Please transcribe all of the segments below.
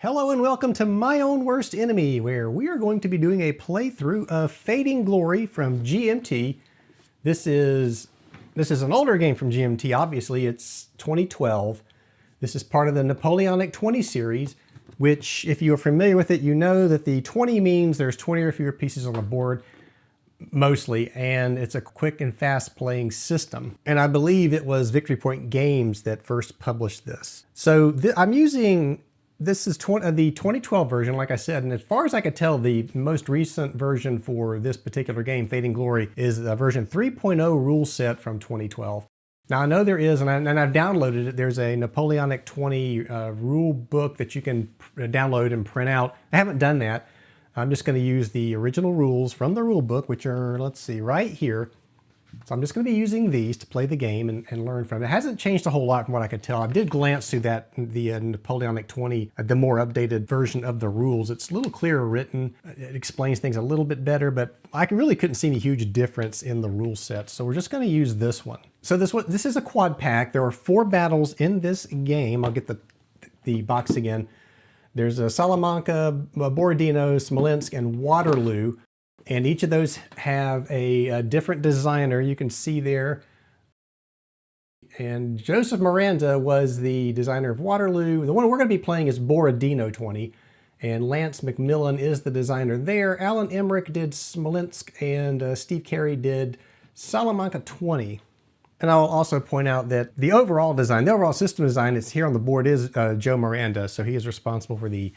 Hello and welcome to My Own Worst Enemy, where we are going to be doing a playthrough of Fading Glory from GMT. This is an older game from GMT, obviously. It's 2012. This is part of the Napoleonic 20 series, which, if you are familiar with it, you know that the 20 means there's 20 or fewer pieces on the board, mostly, and it's a quick and fast playing system. And I believe it was Victory Point Games that first published this. So I'm using... This is the 2012 version, like I said, and as far as I could tell, the most recent version for this particular game, Fading Glory, is the version 3.0 rule set from 2012. Now, I know there is, and I've downloaded it, there's a Napoleonic 20 rule book that you can download and print out. I haven't done that. I'm just going to use the original rules from the rule book, which are, let's see, right here. So I'm just going to be using these to play the game and learn from it. It hasn't changed a whole lot from what I could tell. I did glance through the Napoleonic 20, the more updated version of the rules. It's a little clearer written. It explains things a little bit better, but I really couldn't see any huge difference in the rule set. So we're just going to use this one. So this is a quad pack. There are 4 battles in this game. I'll get the box again. There's a Salamanca, Borodino, Smolensk, and Waterloo. And each of those have a different designer. You can see there. And Joseph Miranda was the designer of Waterloo. The one we're going to be playing is Borodino 20. And Lance McMillan is the designer there. Alan Emmerich did Smolensk, and Steve Carey did Salamanca 20. And I'll also point out that the overall design, the overall system design that's here on the board is Joe Miranda. So he is responsible for the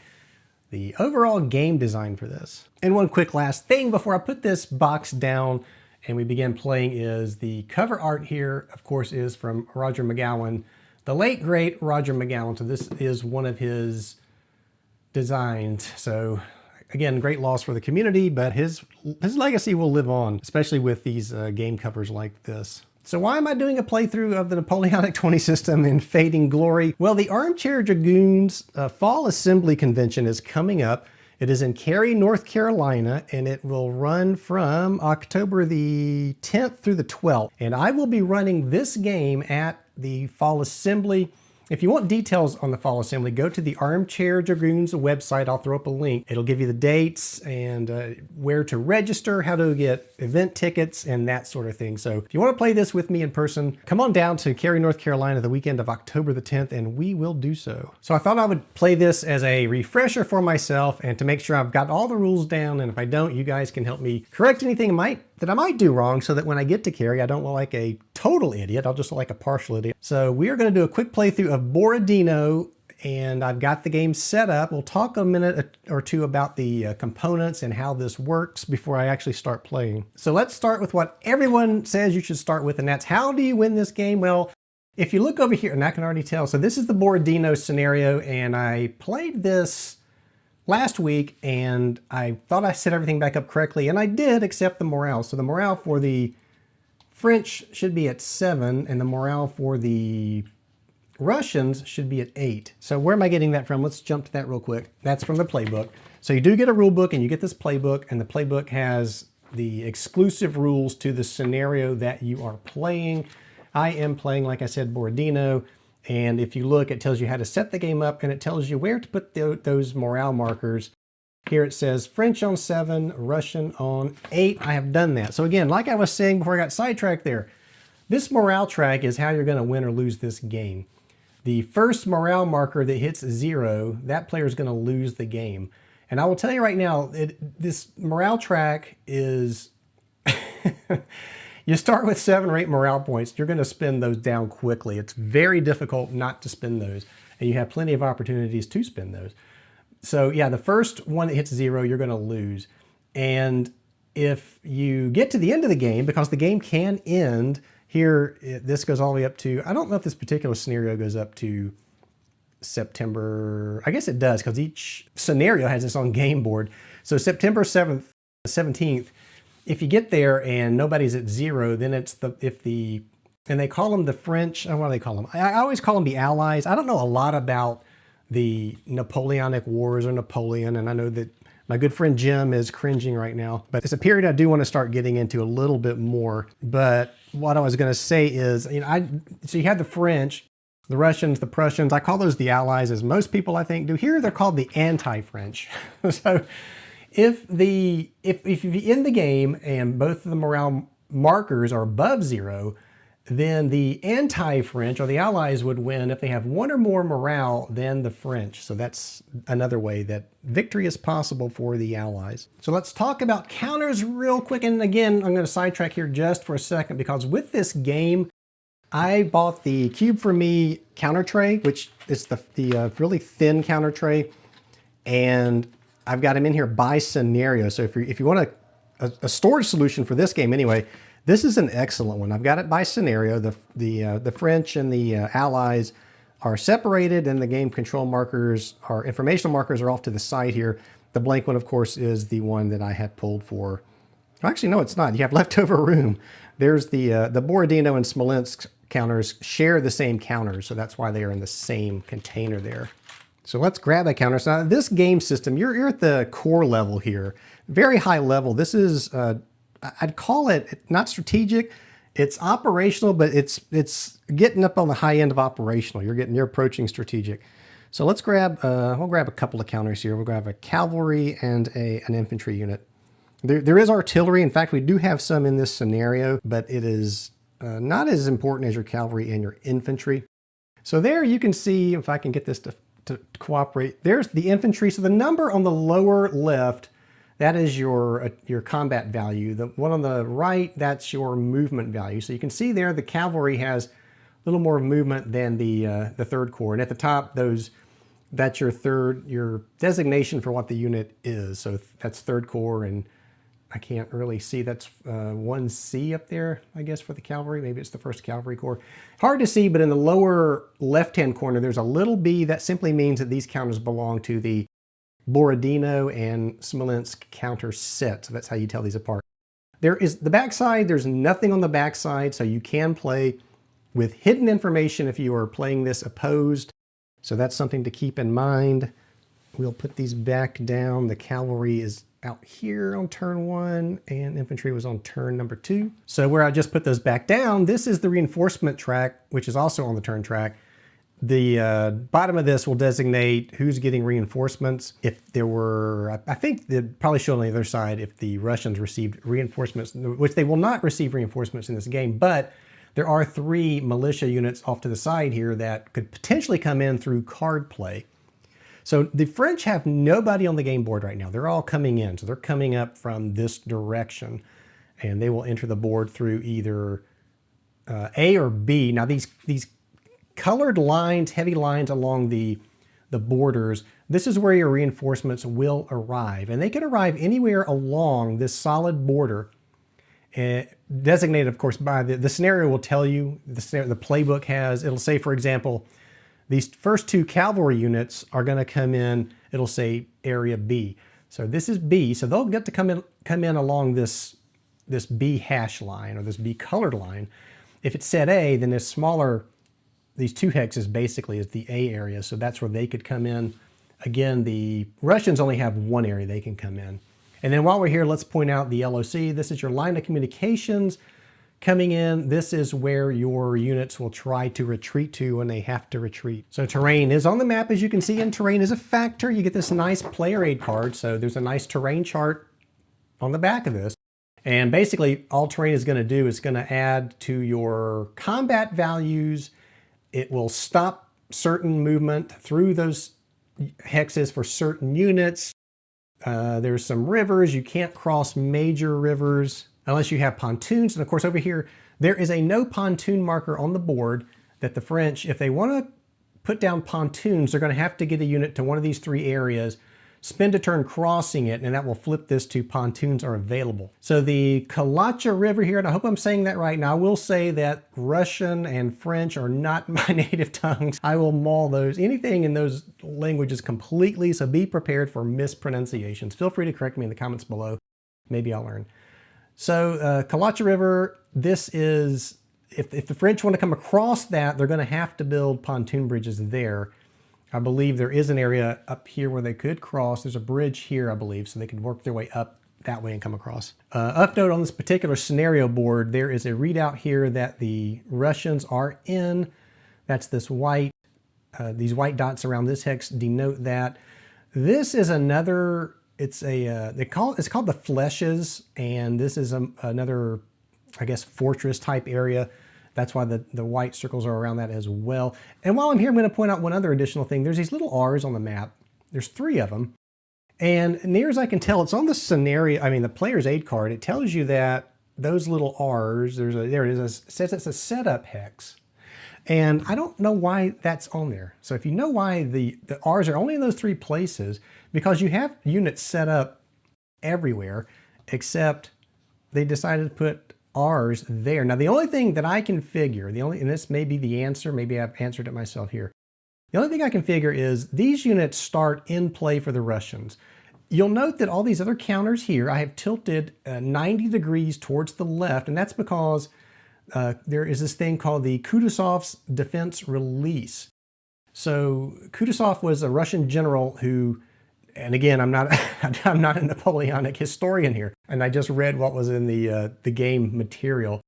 overall game design for this. And one quick last thing before I put this box down and we begin playing is the cover art here, of course, is from Roger McGowan, the late great Roger McGowan. So this is one of his designs. So again, great loss for the community, but his legacy will live on, especially with these game covers like this. So why am I doing a playthrough of the Napoleonic 20 system in Fading Glory? Well, the Armchair Dragoons Fall Assembly Convention is coming up. It is in Cary, North Carolina, and it will run from October the 10th through the 12th. And I will be running this game at the Fall Assembly. If you want details on the Fall Assembly, go to the Armchair Dragoons website. I'll throw up a link. It'll give you the dates and where to register, how to get event tickets, and that sort of thing. So if you want to play this with me in person, come on down to Cary, North Carolina the weekend of October the 10th, and we will do so. So I thought I would play this as a refresher for myself and to make sure I've got all the rules down, and if I don't, you guys can help me correct anything that I might do wrong so that when I get to Cary, I don't look like a total idiot. I'll just look like a partial idiot. So we are going to do a quick playthrough of Borodino, and I've got the game set up. We'll talk a minute or two about the components and how this works before I actually start playing. So let's start with what everyone says you should start with, and that's how do you win this game? Well, if you look over here, and I can already tell, so this is the Borodino scenario, and I played this last week, and I thought I set everything back up correctly, and I did, except the morale. So the morale for the French should be at 7, and the morale for the Russians should be at 8. So where am I getting that from? Let's jump to that real quick. That's from the playbook. So you do get a rule book, and you get this playbook, and the playbook has the exclusive rules to the scenario that you are playing. I am playing, like I said, Borodino. And if you look, it tells you how to set the game up, and it tells you where to put those morale markers. Here it says French on 7, Russian on 8. I have done that. So again, like I was saying before I got sidetracked there, this morale track is how you're going to win or lose this game. The first morale marker that hits 0, that player is going to lose the game. And I will tell you right now, this morale track is... You start with 7 or 8 morale points, you're going to spend those down quickly. It's very difficult not to spend those, and you have plenty of opportunities to spend those. So yeah, the first one that hits 0, you're going to lose. And if you get to the end of the game, because the game can end, here this goes all the way up to, I don't know if this particular scenario goes up to September, I guess it does, because each scenario has its own game board. So September 7th, 17th, if you get there and nobody's at 0, then it's and they call them the French, what do they call them? I always call them the Allies. I don't know a lot about the Napoleonic Wars or Napoleon, and I know that my good friend Jim is cringing right now, but it's a period I do want to start getting into a little bit more. But what I was going to say is, so you have the French, The Russians, the Prussians, I call those the Allies, as most people I think do. Here they're called the anti-French. So if in the game and both of the morale markers are above 0, then the anti-French, or the Allies, would win if they have 1 or more morale than the French. So that's another way that victory is possible for the Allies. So let's talk about counters real quick. And again, I'm going to sidetrack here just for a second, because with this game, I bought the Cube for Me counter tray, which is the really thin counter tray. And I've got them in here by scenario. So if you want a storage solution for this game anyway, this is an excellent one. I've got it by scenario. The French and the Allies are separated, and the game control markers, our informational markers, are off to the side here. The blank one, of course, is the one that I had pulled for. Actually, no, it's not. You have leftover room. There's the Borodino and Smolensk counters share the same counters, so that's why they are in the same container there. So let's grab a counter. So now this game system, you're at the core level here, very high level. This is I'd call it not strategic, it's operational, but it's getting up on the high end of operational. You're approaching strategic. So let's grab, we'll grab a couple of counters here. We'll grab a cavalry and an infantry unit. There is artillery. In fact, we do have some in this scenario, but it is not as important as your cavalry and your infantry. So there you can see, if I can get this to cooperate, there's the infantry. So the number on the lower left, that is your combat value. The one on the right, that's your movement value. So you can see there the cavalry has a little more movement than the Third Corps. And at the top, that's your designation for what the unit is. So that's Third Corps, and I can't really see, that's 1C up there, I guess, for the cavalry. Maybe it's the 1st Cavalry Corps. Hard to see, but in the lower left-hand corner, there's a little B. That simply means that these counters belong to the Borodino and Smolensk counter set. So that's how you tell these apart. There is the backside. There's nothing on the backside, so you can play with hidden information if you are playing this opposed. So that's something to keep in mind. We'll put these back down. The cavalry is out here on turn 1, and infantry was on turn number 2. So where I just put those back down, this is the reinforcement track, which is also on the turn track. The bottom of this will designate who's getting reinforcements. If there were, I think they'd probably show on the other side if the Russians received reinforcements, which they will not receive reinforcements in this game, but there are 3 militia units off to the side here that could potentially come in through card play. So the French have nobody on the game board right now. They're all coming in. So they're coming up from this direction, and they will enter the board through either A or B. Now these colored lines, heavy lines along the borders, this is where your reinforcements will arrive. And they can arrive anywhere along this solid border, designated, of course, by the scenario will tell you, the playbook has, it'll say, for example, these first 2 cavalry units are going to come in, it'll say area B. So this is B, so they'll get to come in along this B hash line, or this B colored line. If it's set A, then this smaller, these 2 hexes basically is the A area, so that's where they could come in. Again, the Russians only have 1 area they can come in. And then while we're here, let's point out the LOC. This is your line of communications coming in. This is where your units will try to retreat to when they have to retreat. So terrain is on the map, as you can see, and terrain is a factor. You get this nice player aid card, so there's a nice terrain chart on the back of this. And basically, all terrain is going to do is going to add to your combat values. It will stop certain movement through those hexes for certain units. There's some rivers. You can't cross major rivers unless you have pontoons. And of course, over here, there is a no pontoon marker on the board that the French, if they want to put down pontoons, they're going to have to get a unit to one of these 3 areas, spend a turn crossing it, and that will flip this to pontoons are available. So the Kalacha River here, and I hope I'm saying that right. Now, I will say that Russian and French are not my native tongues. I will maul anything in those languages completely, so be prepared for mispronunciations. Feel free to correct me in the comments below. Maybe I'll learn. So Kalacha River, this is, if the French want to come across that, they're going to have to build pontoon bridges there. I believe there is an area up here where they could cross. There's a bridge here, I believe, so they could work their way up that way and come across. Upnote on this particular scenario board, there is a readout here that the Russians are in That's this white, these white dots around this hex denote that. This is another, it's called the Fleshes, and this is another, I guess, fortress type area. That's why the white circles are around that as well. And while I'm here, I'm going to point out one other additional thing. There's these little R's on the map. There's 3 of them. And near as I can tell, it's on the scenario, I mean, the player's aid card. It tells you that those little R's, there it is, it says it's a setup hex. And I don't know why that's on there. So if you know why the R's are only in those 3 places, because you have units set up everywhere, except they decided to put R's there. Now, the only thing that I can figure, and this may be the answer, maybe I've answered it myself here. The only thing I can figure is these units start in play for the Russians. You'll note that all these other counters here, I have tilted 90 degrees towards the left, and that's because there is this thing called the Kutuzov's defense release. So Kutuzov was a Russian general who, and again, I'm not a Napoleonic historian here, and I just read what was in the game material.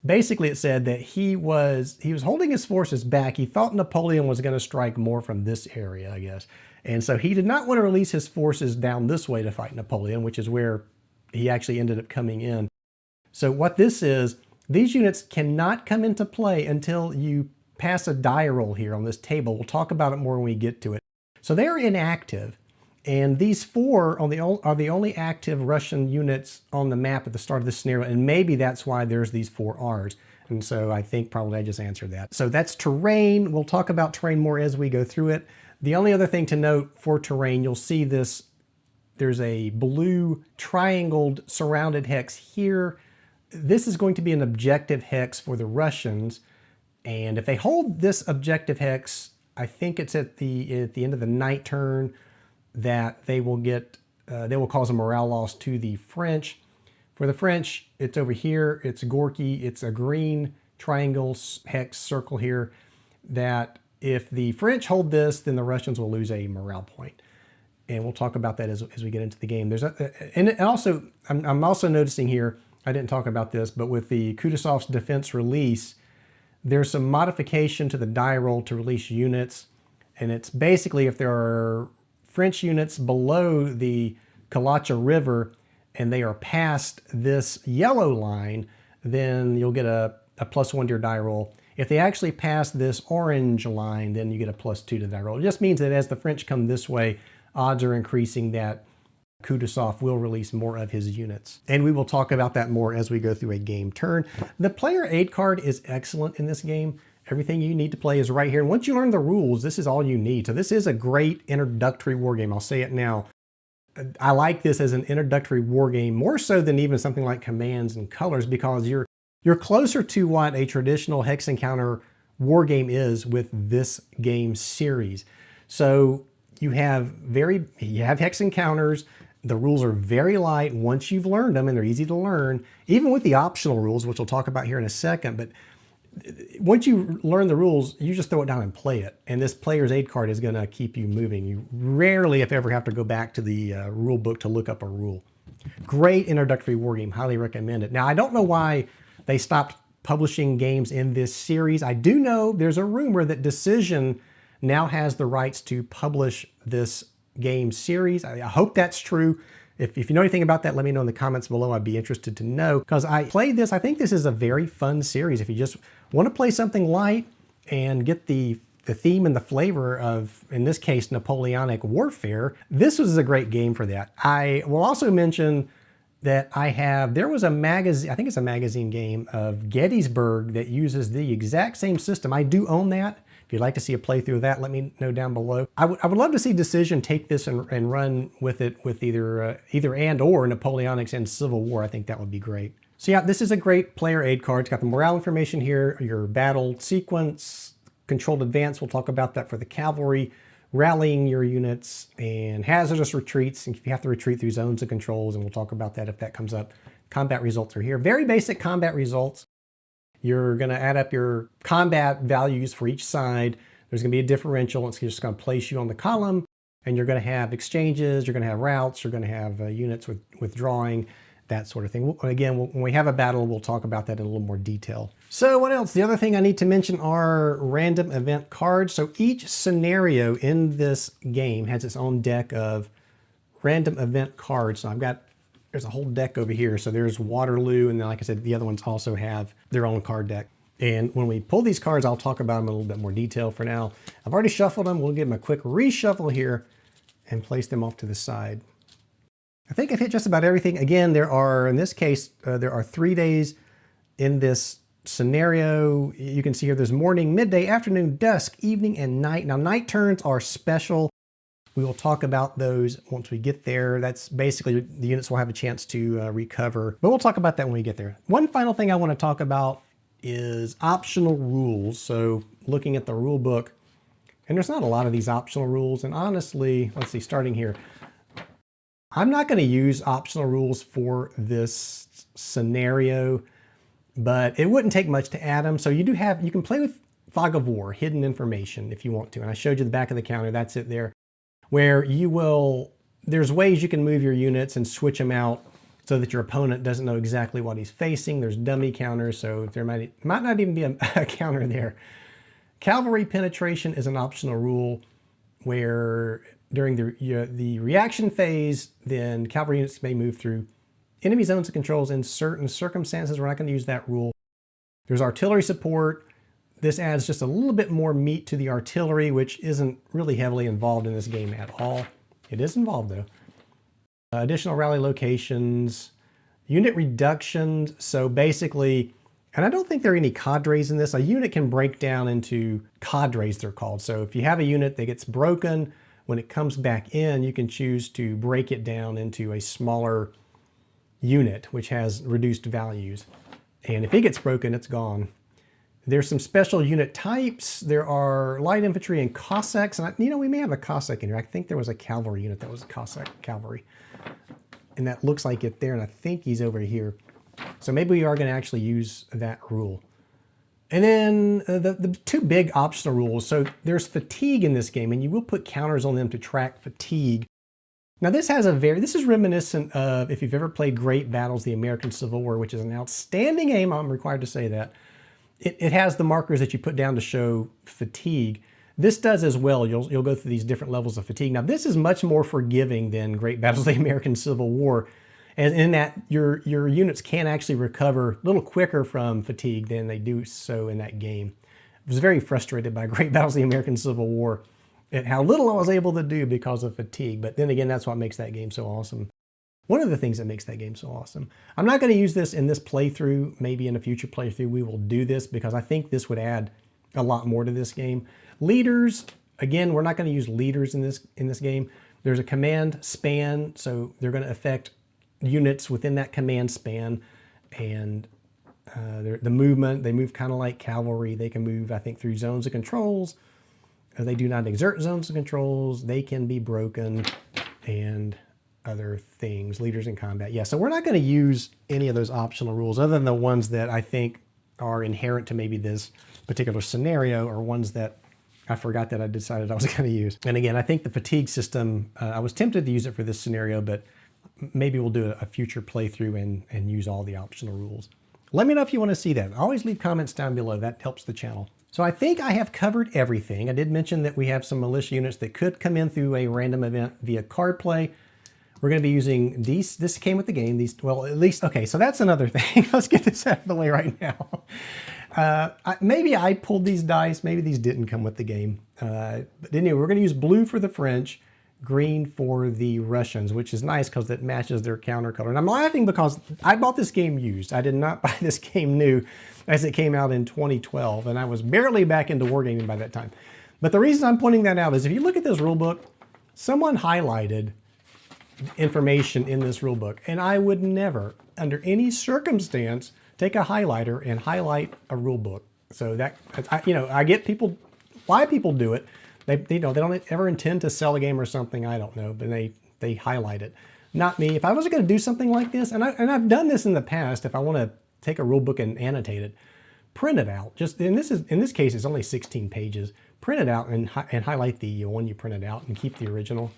Basically, it said that he was holding his forces back. He thought Napoleon was going to strike more from this area, I guess. And so he did not want to release his forces down this way to fight Napoleon, which is where he actually ended up coming in. So what this is, these units cannot come into play until you pass a die roll here on this table. We'll talk about it more when we get to it. So they're inactive. And these 4 are the only active Russian units on the map at the start of this scenario, and maybe that's why there's these 4 R's. And so I think probably I just answered that. So that's terrain. We'll talk about terrain more as we go through it. The only other thing to note for terrain, you'll see this, there's a blue triangled surrounded hex here. This is going to be an objective hex for the Russians. And if they hold this objective hex, I think it's at the end of the night turn, that they will cause a morale loss to the French. For the French, it's over here, it's Gorky, it's a green triangle hex circle here, that if the French hold this, then the Russians will lose a morale point. And we'll talk about that as we get into the game. And also, I'm also noticing here, I didn't talk about this, but with the Kutuzov's defense release, there's some modification to the die roll to release units. And it's basically if there are French units below the Kalacha River and they are past this yellow line, then you'll get a +1 to your die roll. If they actually pass this orange line, then you get a +2 to the die roll. It just means that as the French come this way, odds are increasing that Kutuzov will release more of his units. And we will talk about that more as we go through a game turn. The player aid card is excellent in this game. Everything you need to play is right here. And once you learn the rules, this is all you need. So this is a great introductory war game. I'll say it now. I like this as an introductory war game more so than even something like Commands and Colors, because you're closer to what a traditional Hex Encounter war game is with this game series. So you have Hex Encounters. The rules are very light once you've learned them, and they're easy to learn, even with the optional rules, which we'll talk about here in a second. But once you learn the rules, you just throw it down and play it. And this player's aid card is going to keep you moving. You rarely, if ever, have to go back to the rule book to look up a rule. Great introductory war game. Highly recommend it. Now, I don't know why they stopped publishing games in this series. I do know there's a rumor that Decision now has the rights to publish this game series. I hope that's true. If you know anything about that, let me know in the comments below. I'd be interested to know, because I played this. I think this is a very fun series. If you just want to play something light and get the theme and the flavor of, in this case, Napoleonic warfare, this was a great game for that. I will also mention that there was a magazine, I think it's a magazine game of Gettysburg that uses the exact same system. I do own that. If you'd like to see a playthrough of that, let me know down below. I would love to see Decision take this and run with it with either and or Napoleonics and Civil War. I think that would be great. So yeah, this is a great player aid card. It's got the morale information here, your battle sequence, controlled advance. We'll talk about that for the cavalry, rallying your units, and hazardous retreats. And if you have to retreat through zones of controls, and we'll talk about that if that comes up. Combat results are here. Very basic combat results. You're going to add up your combat values for each side. There's going to be a differential. It's just going to place you on the column, and you're going to have exchanges, you're going to have routes, you're going to have units withdrawing, that sort of thing. Again, when we have a battle, we'll talk about that in a little more detail. So what else? The other thing I need to mention are random event cards. So each scenario in this game has its own deck of random event cards. So there's a whole deck over here. So there's Waterloo, and then like I said, the other ones also have their own card deck. And when we pull these cards, I'll talk about them in a little bit more detail. For now, I've already shuffled them. We'll give them a quick reshuffle here and place them off to the side. I think I've hit just about everything. Again, in this case, there are 3 days in this scenario. You can see here there's morning, midday, afternoon, dusk, evening, and night. Now, night turns are special. We will talk about those once we get there. That's basically the units will have a chance to recover, but we'll talk about that when we get there. One final thing I want to talk about is optional rules. So looking at the rule book, and there's not a lot of these optional rules. And honestly, let's see, starting here, I'm not going to use optional rules for this scenario, but it wouldn't take much to add them. So you can play with Fog of War, hidden information, if you want to. And I showed you the back of the counter, that's it there, where there's ways you can move your units and switch them out so that your opponent doesn't know exactly what he's facing. There's dummy counters, so there might not even be a counter there. Cavalry penetration is an optional rule where during the reaction phase, then cavalry units may move through enemy zones of controls in certain circumstances. We're not going to use that rule. There's artillery support. This adds just a little bit more meat to the artillery, which isn't really heavily involved in this game at all. It is involved though. Additional rally locations, unit reductions. So basically, and I don't think there are any cadres in this. A unit can break down into cadres, they're called. So if you have a unit that gets broken, when it comes back in, you can choose to break it down into a smaller unit, which has reduced values. And if it gets broken, it's gone. There's some special unit types. There are light infantry and Cossacks. And we may have a Cossack in here. I think there was a cavalry unit that was a Cossack cavalry. And that looks like it there. And I think he's over here. So maybe we are going to actually use that rule. And then the two big optional rules. So there's fatigue in this game, and you will put counters on them to track fatigue. Now this is reminiscent of, if you've ever played Great Battles, the American Civil War, which is an outstanding game, I'm required to say that. It has the markers that you put down to show fatigue. This does as well. You'll go through these different levels of fatigue. Now this is much more forgiving than Great Battles of the American Civil War, and in that your units can actually recover a little quicker from fatigue than they do so in that game. I was very frustrated by Great Battles of the American Civil War at how little I was able to do because of fatigue. But then again, that's what makes that game so awesome. One of the things that makes that game so awesome. I'm not going to use this in this playthrough. Maybe in a future playthrough we will do this, because I think this would add a lot more to this game. Leaders, again, we're not going to use leaders in this game. There's a command span, so they're going to affect units within that command span, and the movement, they move kind of like cavalry. They can move, I think, through zones of controls. They do not exert zones of controls. They can be broken, and other things. Leaders in combat. Yeah, so we're not going to use any of those optional rules other than the ones that I think are inherent to maybe this particular scenario, or ones that I forgot that I decided I was going to use. And again, I think the fatigue system, I was tempted to use it for this scenario, but maybe we'll do a future playthrough and use all the optional rules. Let me know if you want to see that. Always leave comments down below. That helps the channel. So I think I have covered everything. I did mention that we have some militia units that could come in through a random event via card play. We're going to be using these. This came with the game. These, well, at least, okay, so that's another thing. Let's get this out of the way right now. Maybe I pulled these dice. Maybe these didn't come with the game. But anyway, we're going to use blue for the French, green for the Russians, which is nice because it matches their counter color. And I'm laughing because I bought this game used. I did not buy this game new, as it came out in 2012, and I was barely back into wargaming by that time. But the reason I'm pointing that out is if you look at this rule book, someone highlighted information in this rule book, and I would never, under any circumstance, take a highlighter and highlight a rule book. So that, I get people, why people do it. They don't ever intend to sell a game or something, I don't know, but they highlight it. Not me. If I was going to do something like this, and I've done this in the past, if I want to take a rule book and annotate it, print it out. Just in this case, it's only 16 pages. Print it out and highlight the one you printed out and keep the original.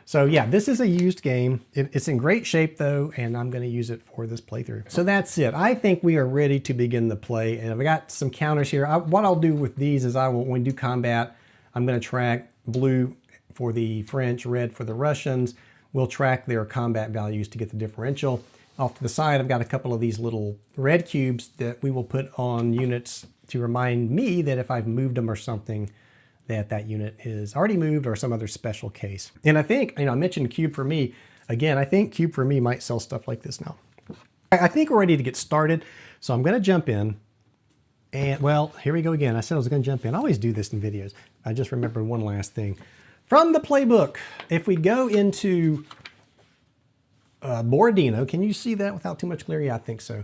So yeah, this is a used game. It's in great shape though, and I'm gonna use it for this playthrough. So that's it. I think we are ready to begin the play, and I've got some counters here. What I'll do with these is when we do combat, I'm gonna track blue for the French, red for the Russians. We'll track their combat values to get the differential. Off to the side, I've got a couple of these little red cubes that we will put on units to remind me that if I've moved them or something, that unit is already moved or some other special case. And I think, I mentioned Cube for Me. Again, I think Cube for Me might sell stuff like this now. I think we're ready to get started. So I'm gonna jump in. And well, here we go again. I said I was gonna jump in. I always do this in videos. I just remembered one last thing. From the playbook, if we go into Borodino, can you see that without too much glare? Yeah, I think so.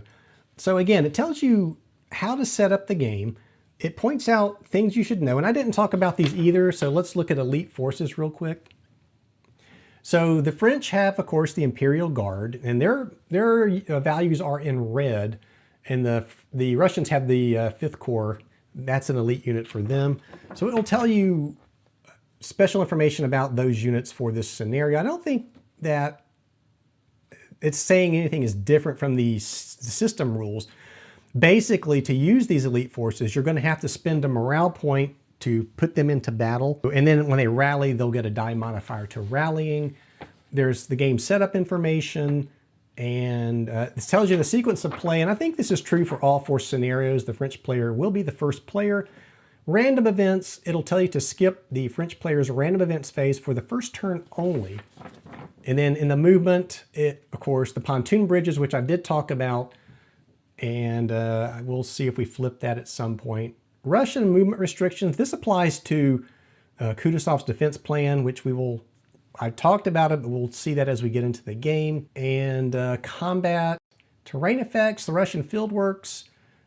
So again, it tells you how to set up the game. It points out things you should know, and I didn't talk about these either, so let's look at elite forces real quick. So the French have, of course, the Imperial Guard, and their values are in red, and the Russians have the 5th Corps. That's an elite unit for them. So it'll tell you special information about those units for this scenario. I don't think that it's saying anything is different from the system rules. Basically, to use these elite forces, you're going to have to spend a morale point to put them into battle. And then when they rally, they'll get a die modifier to rallying. There's the game setup information, and this tells you the sequence of play. And I think this is true for all 4 scenarios. The French player will be the first player. Random events, it'll tell you to skip the French player's random events phase for the first turn only. And then in the movement, of course, the pontoon bridges, which I did talk about, and we'll see if we flip that at some point. Russian movement restrictions. This applies to Kutuzov's defense plan, which I talked about it, but we'll see that as we get into the game. And combat, terrain effects, the Russian field works.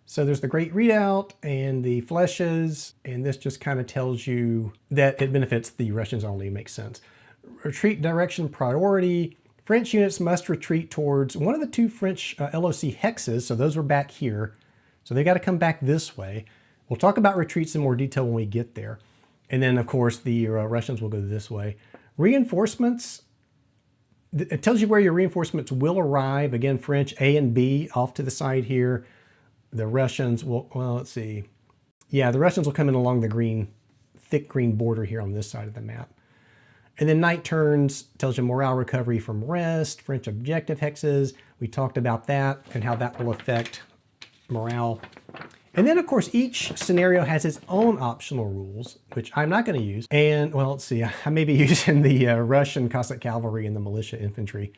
So there's the Great Redoubt and the Flèches, and this just kind of tells you that it benefits the Russians only. It makes sense. Retreat direction priority. French units must retreat towards one of the 2 French LOC hexes, so those were back here. So they got to come back this way. We'll talk about retreats in more detail when we get there. And then, of course, the Russians will go this way. Reinforcements, it tells you where your reinforcements will arrive. Again, French A and B off to the side here. The Russians will, well, let's see. Yeah, the Russians will come in along the thick green border here on this side of the map. And then night turns tells you morale recovery from rest, French objective hexes. We talked about that and how that will affect morale. And then, of course, each scenario has its own optional rules, which I'm not going to use. And, well, let's see. I may be using the Russian Cossack cavalry and the militia infantry.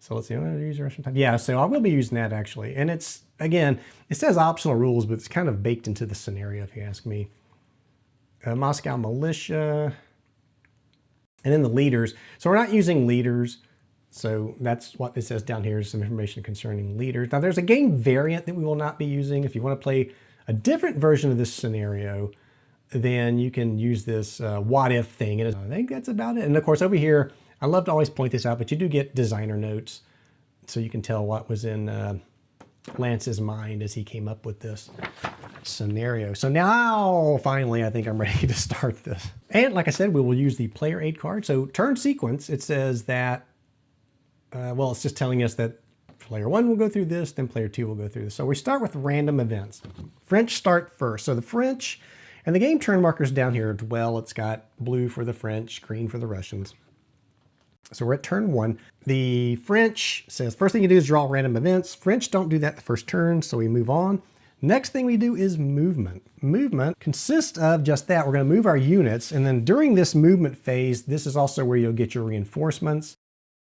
So let's see. I'm going to use Russian type. Yeah, so I will be using that, actually. And it's, again, it says optional rules, but it's kind of baked into the scenario, if you ask me. Moscow militia. And then the leaders. So we're not using leaders. So that's what it says down here is some information concerning leaders. Now there's a game variant that we will not be using. If you want to play a different version of this scenario, then you can use this what if thing. And I think that's about it. And of course over here, I love to always point this out, but you do get designer notes. So you can tell what was in Lance's mind as he came up with this scenario. So now finally I think I'm ready to start this. And like I said, we will use the player aid card. So turn sequence, it says that well, it's just telling us that player 1 will go through this, then player 2 will go through this. So we start with random events. French start first. So the French, and the game turn markers down here as well. It's got blue for the French, green for the Russians. So we're at turn 1. The French says first thing you do is draw random events. French don't do that the first turn, so we move on. Next thing we do is movement. Movement consists of just that. We're going to move our units, and then during this movement phase, this is also where you'll get your reinforcements.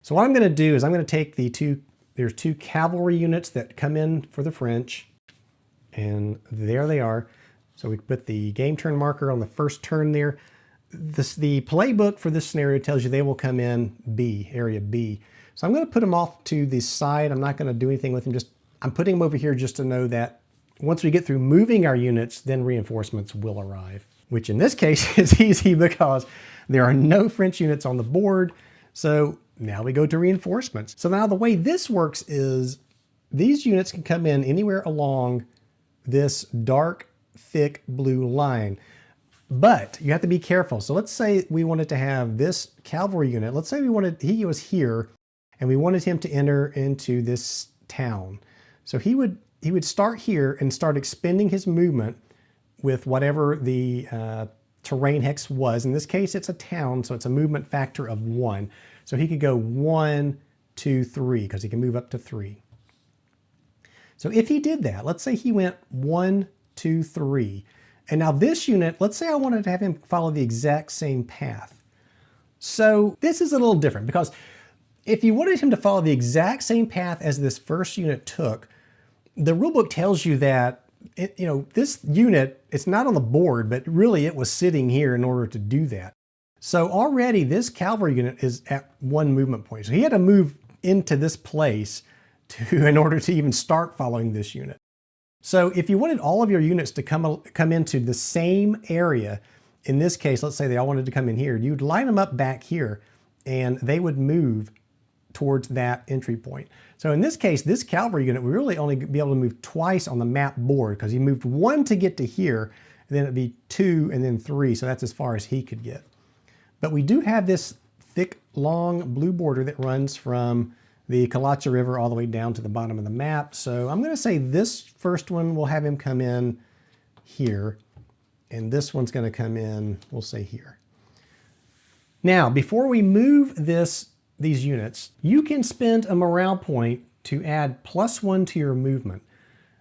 So what I'm going to do is I'm going to take there's 2 cavalry units that come in for the French, and there they are. So we put the game turn marker on the first turn there. The playbook for this scenario tells you they will come in B, area B. So I'm going to put them off to the side. I'm not going to do anything with them. I'm putting them over here just to know that once we get through moving our units, then reinforcements will arrive, which in this case is easy because there are no French units on the board. So now we go to reinforcements. So now the way this works is these units can come in anywhere along this dark, thick blue line. But you have to be careful. So let's say we wanted to have this cavalry unit. Let's say he was here and we wanted him to enter into this town. So he would start here and start expending his movement with whatever the terrain hex was. In this case, it's a town, so it's a movement factor of 1. So he could go 1, 2, 3, because he can move up to 3. So if he did that, let's say he went 1, 2, 3. And now this unit, let's say I wanted to have him follow the exact same path. So this is a little different, because if you wanted him to follow the exact same path as this first unit took, the rulebook tells you that this unit, it's not on the board, but really it was sitting here in order to do that. So already this cavalry unit is at 1 movement point. So he had to move into this place in order to even start following this unit. So if you wanted all of your units to come into the same area, in this case, let's say they all wanted to come in here, you'd line them up back here and they would move towards that entry point. So in this case, this cavalry unit would really only be able to move twice on the map board, because he moved 1 to get to here, and then it'd be 2 and then 3. So that's as far as he could get. But we do have this thick, long blue border that runs from the Kalacha River all the way down to the bottom of the map. So I'm going to say this first one will have him come in here, and this one's going to come in, we'll say here. Now, before we move these units, you can spend a morale point to add +1 to your movement.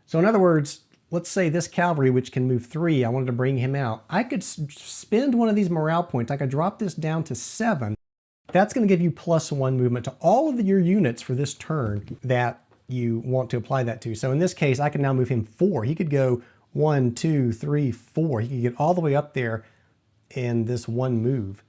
So in other words, let's say this cavalry, which can move 3, I wanted to bring him out. I could spend one of these morale points. I could drop this down to 7. That's going to give you +1 movement to all of your units for this turn that you want to apply that to. So in this case, I can now move him 4. He could go 1, 2, 3, 4. He could get all the way up there in this one move.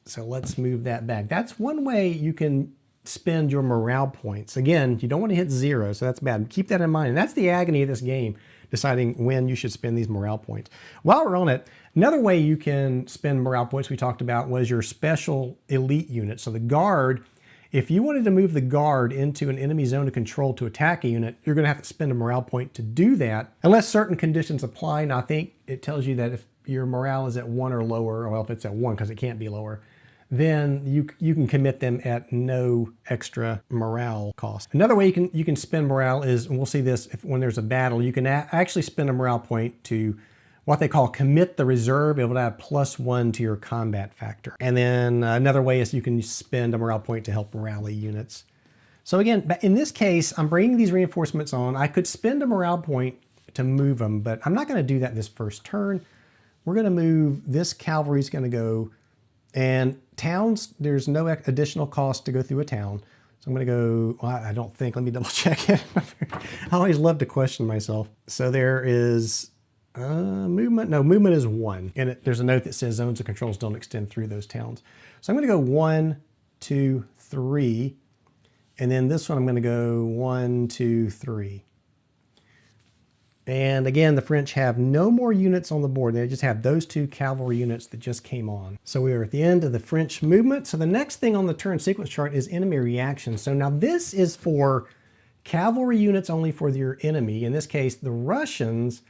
So let's move that back. That's one way you can spend your morale points. Again, you don't want to hit 0, so that's bad. Keep that in mind. And that's the agony of this game, deciding when you should spend these morale points. While we're on it, another way you can spend morale points we talked about was your special elite unit. So the guard, if you wanted to move the guard into an enemy zone of control to attack a unit, you're going to have to spend a morale point to do that, unless certain conditions apply. And I think it tells you that if your morale is at 1 or lower, well, if it's at 1, because it can't be lower, then you can commit them at no extra morale cost. Another way you can spend morale is, and we'll see this when there's a battle, you can actually spend a morale point to what they call commit the reserve. It will add +1 to your combat factor. And then another way is you can spend a morale point to help rally units. So again, in this case, I'm bringing these reinforcements on. I could spend a morale point to move them, but I'm not going to do that this first turn. We're going to move, this cavalry is going to go, and towns, there's no additional cost to go through a town. So I'm going to go, well, I don't think, let me double check it. I always love to question myself. So there is movement. No, movement is 1. And there's a note that says zones of controls don't extend through those towns. So I'm going to go 1, 2, 3. And then this one I'm going to go 1, 2, 3. And again, the French have no more units on the board. They just have those 2 cavalry units that just came on. So we are at the end of the French movement. So the next thing on the turn sequence chart is enemy reaction. So now this is for cavalry units only for your enemy. In this case, the Russians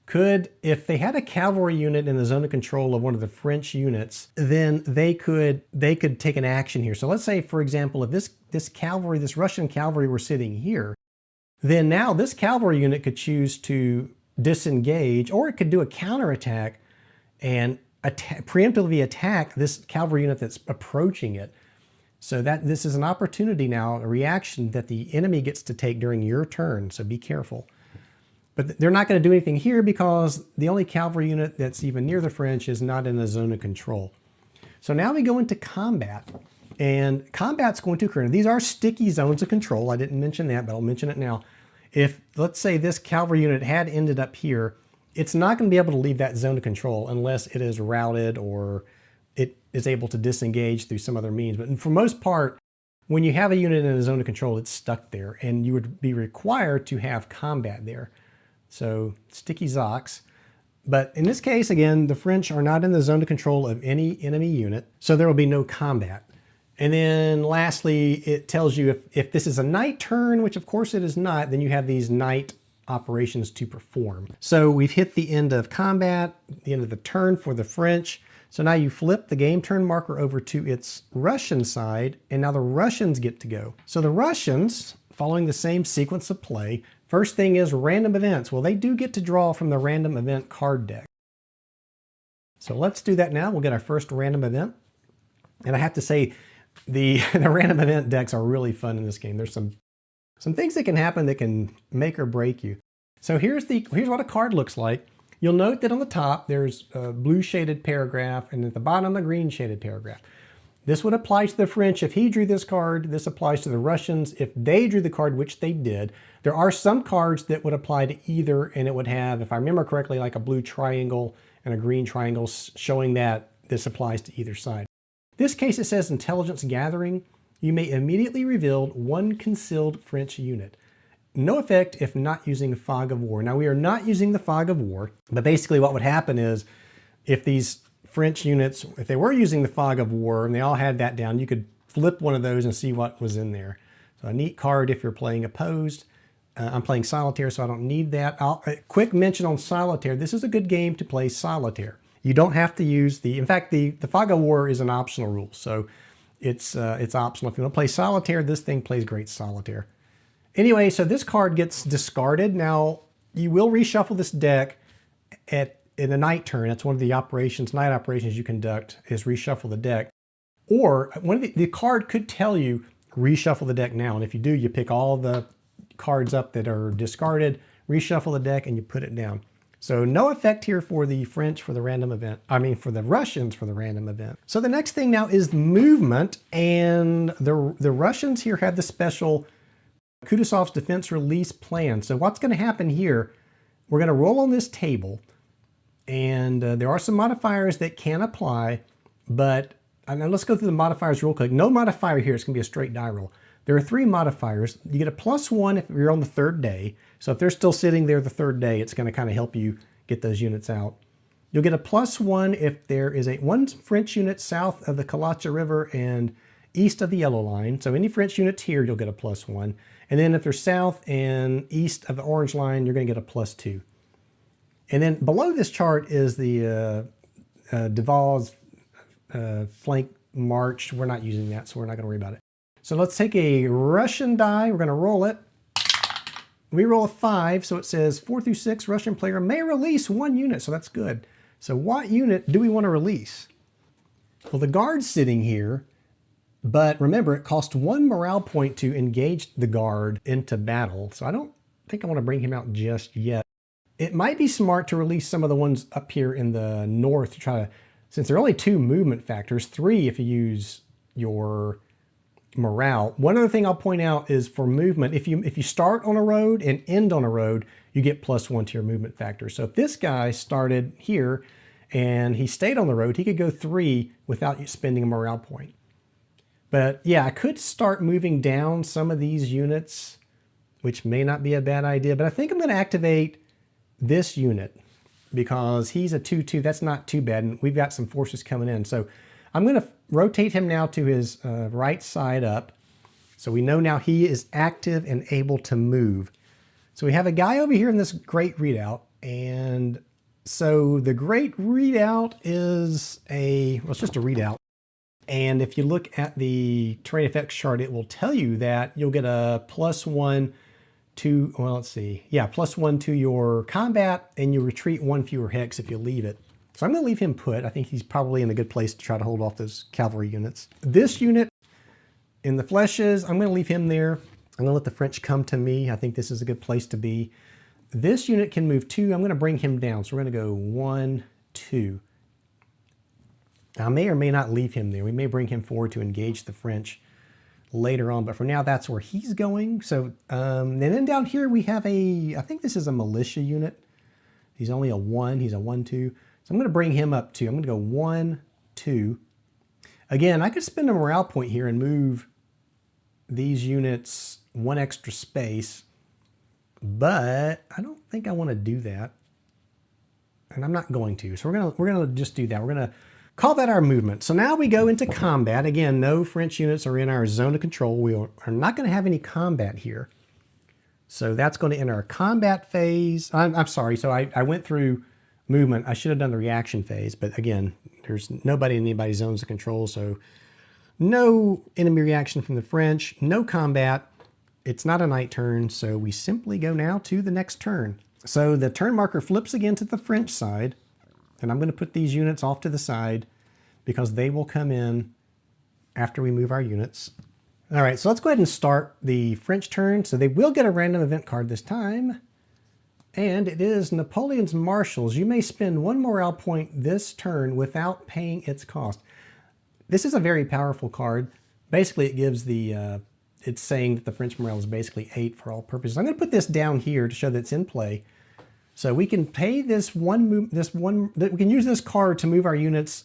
could, if they had a cavalry unit in the zone of control of one of the French units, then they could take an action here. So let's say, for example, if this Russian cavalry were sitting here, then now this cavalry unit could choose to disengage, or it could do a counterattack and preemptively attack this cavalry unit that's approaching it. So this is an opportunity now, a reaction that the enemy gets to take during your turn, so be careful. But they're not going to do anything here because the only cavalry unit that's even near the French is not in the zone of control. So now we go into combat. And combat's going to occur. These are sticky zones of control. I didn't mention that, but I'll mention it now. If, let's say, this cavalry unit had ended up here, it's not going to be able to leave that zone of control unless it is routed or it is able to disengage through some other means. But for most part, when you have a unit in a zone of control, it's stuck there, and you would be required to have combat there. So sticky Zocs. But in this case, again, the French are not in the zone of control of any enemy unit, so there will be no combat. And then lastly, it tells you if this is a night turn, which of course it is not, then you have these night operations to perform. So we've hit the end of combat, the end of the turn for the French. So now you flip the game turn marker over to its Russian side, and now the Russians get to go. So the Russians, following the same sequence of play, first thing is random events. Well, they do get to draw from the random event card deck. So let's do that now. We'll get our first random event. And I have to say, the random event decks are really fun in this game. There's some things that can happen that can make or break you. So here's what a card looks like. You'll note that on the top, there's a blue shaded paragraph, and at the bottom, a green shaded paragraph. This would apply to the French if he drew this card. This applies to the Russians if they drew the card, which they did. There are some cards that would apply to either, and it would have, if I remember correctly, like a blue triangle and a green triangle showing that this applies to either side. This case, it says intelligence gathering. You may immediately reveal one concealed French unit. No effect if not using Fog of War. Now, we are not using the Fog of War, but basically what would happen is if these French units, if they were using the Fog of War and they all had that down, you could flip one of those and see what was in there. So a neat card if you're playing opposed. I'm playing solitaire, so I don't need that. A quick mention on solitaire. This is a good game to play solitaire. You don't have to use in fact, the Fog of War is an optional rule, so it's optional. If you want to play solitaire, this thing plays great solitaire. Anyway, so this card gets discarded. Now, you will reshuffle this deck in the night turn. That's one of the night operations you conduct, is reshuffle the deck. Or the card could tell you, reshuffle the deck now. And if you do, you pick all the cards up that are discarded, reshuffle the deck, and you put it down. So no effect here for the French for the random event. I mean, for the Russians for the random event. So the next thing now is movement. And the Russians here have the special Kutuzov's defense release plan. So what's going to happen here, we're going to roll on this table, and there are some modifiers that can apply, but now let's go through the modifiers real quick. No modifier here, it's going to be a straight die roll. There are 3 modifiers. You get a +1 if you're on the 3rd day. So if they're still sitting there the 3rd day, it's going to kind of help you get those units out. You'll get a +1 if there is one French unit south of the Kalacha River and east of the yellow line. So any French units here, you'll get a +1. And then if they're south and east of the orange line, you're going to get a +2. And then below this chart is the Duval's flank march. We're not using that, so we're not going to worry about it. So let's take a Russian die. We're going to roll it. We roll a 5, so it says 4 through 6, Russian player may release 1 unit, so that's good. So what unit do we want to release? Well, the guard's sitting here, but remember, it costs 1 morale point to engage the guard into battle, so I don't think I want to bring him out just yet. It might be smart to release some of the ones up here in the north to try to, since there are only 2 movement factors, 3 if you use your morale. One other thing I'll point out is for movement, if you start on a road and end on a road, you get +1 to your movement factor. So if this guy started here and he stayed on the road, he could go 3 without spending a morale point. But yeah, I could start moving down some of these units, which may not be a bad idea, but I think I'm going to activate this unit because he's a 2/2. That's not too bad, and we've got some forces coming in. So I'm going to rotate him now to his right side up. So we know now he is active and able to move. So we have a guy over here in this great readout. And so the great readout is well, it's just a readout. And if you look at the terrain effects chart, it will tell you that you'll get a +1 to, well, let's see. Yeah, +1 to your combat, and you retreat 1 fewer hex if you leave it. So I'm going to leave him put. I think he's probably in a good place to try to hold off those cavalry units. This unit in the fleshes, I'm going to leave him there. I'm going to let the French come to me. I think this is a good place to be. This unit can move 2. I'm going to bring him down. So we're going to go 1, 2. I may or may not leave him there. We may bring him forward to engage the French later on, but for now, that's where he's going. So, and then down here we have I think this is a militia unit. He's only a 1. He's a 1, 2. So I'm going to bring him up 2. I'm going to go 1, 2. Again, I could spend a morale point here and move these units 1 extra space, but I don't think I want to do that. And I'm not going to. So we're going to just do that. We're going to call that our movement. So now we go into combat. Again, no French units are in our zone of control. We are not going to have any combat here. So that's going to enter our combat phase. I'm sorry, so I went through movement. I should have done the reaction phase, but again, there's nobody in anybody's zones of control, so no enemy reaction from the French, no combat. It's not a night turn, so we simply go now to the next turn. So the turn marker flips again to the French side, and I'm going to put these units off to the side because they will come in after we move our units. All right, so let's go ahead and start the French turn. So they will get a random event card this time. And it is Napoleon's Marshals. You may spend one morale point this turn without paying its cost. This is a very powerful card. Basically, it gives the, it's saying that the French morale is basically 8 for all purposes. I'm going to put this down here to show that it's in play. So we can pay we can use this card to move our units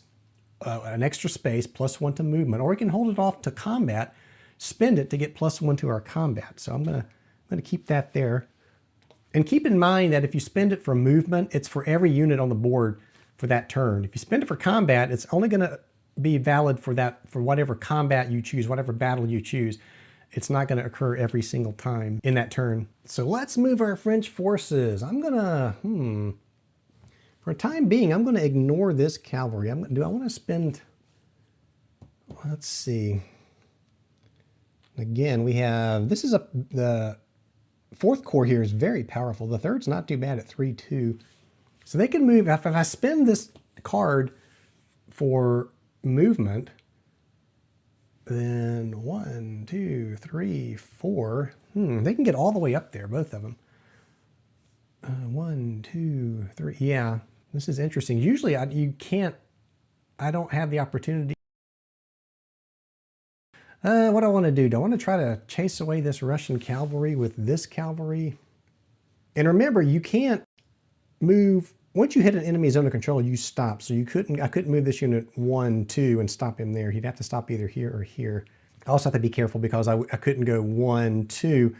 an extra space, +1 to movement, or we can hold it off to combat, spend it to get +1 to our combat. So I'm gonna keep that there. And keep in mind that if you spend it for movement, it's for every unit on the board for that turn. If you spend it for combat, it's only gonna be valid for whatever combat you choose, whatever battle you choose. It's not gonna occur every single time in that turn. So let's move our French forces. I'm gonna, for a time being, I'm gonna ignore this cavalry. Do I wanna spend, let's see. Again, we have, this is the 4th Corps here is very powerful. The 3rd's not too bad at 3-2. So they can move, if I spend this card for movement, then 1, 2, 3, 4. They can get all the way up there, both of them. 1, 2, 3. Yeah, this is interesting. Usually I don't have the opportunity. What do I want to do? Do I want to try to chase away this Russian cavalry with this cavalry? And remember, you can't move, once you hit an enemy zone of control, you stop. So I couldn't move this unit 1, 2 and stop him there. He'd have to stop either here or here. I also have to be careful because I couldn't go 1, 2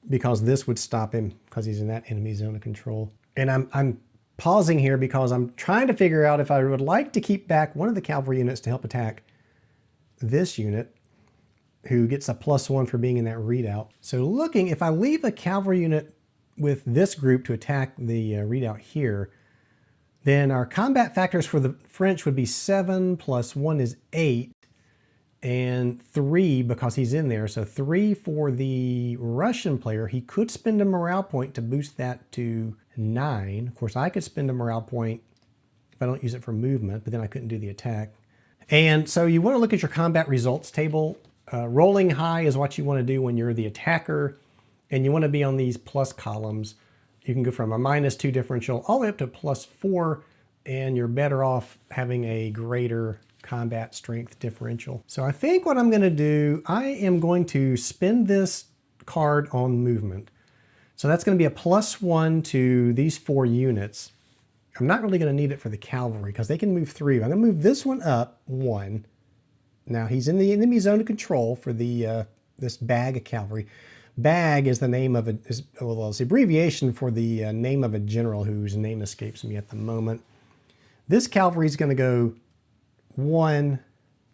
because this would stop him because he's in that enemy zone of control. And I'm pausing here because I'm trying to figure out if I would like to keep back one of the cavalry units to help attack this unit, who gets a +1 for being in that readout. So looking, if I leave a cavalry unit with this group to attack the readout here, then our combat factors for the French would be 7 + 1 is 8, and 3 because he's in there. So 3 for the Russian player. He could spend a morale point to boost that to 9. Of course, I could spend a morale point if I don't use it for movement, but then I couldn't do the attack. And so you want to look at your combat results table. Rolling high is what you want to do when you're the attacker, and you want to be on these plus columns. You can go from a -2 differential all the way up to +4, and you're better off having a greater combat strength differential. So I think what I'm going to do, I am going to spend this card on movement. So that's going to be a +1 to these 4 units. I'm not really going to need it for the cavalry because they can move 3. I'm going to move this one up 1. Now he's in the enemy zone of control for the this bag of cavalry. Bag is the name of it's the abbreviation for the name of a general whose name escapes me at the moment. This cavalry is going to go 1,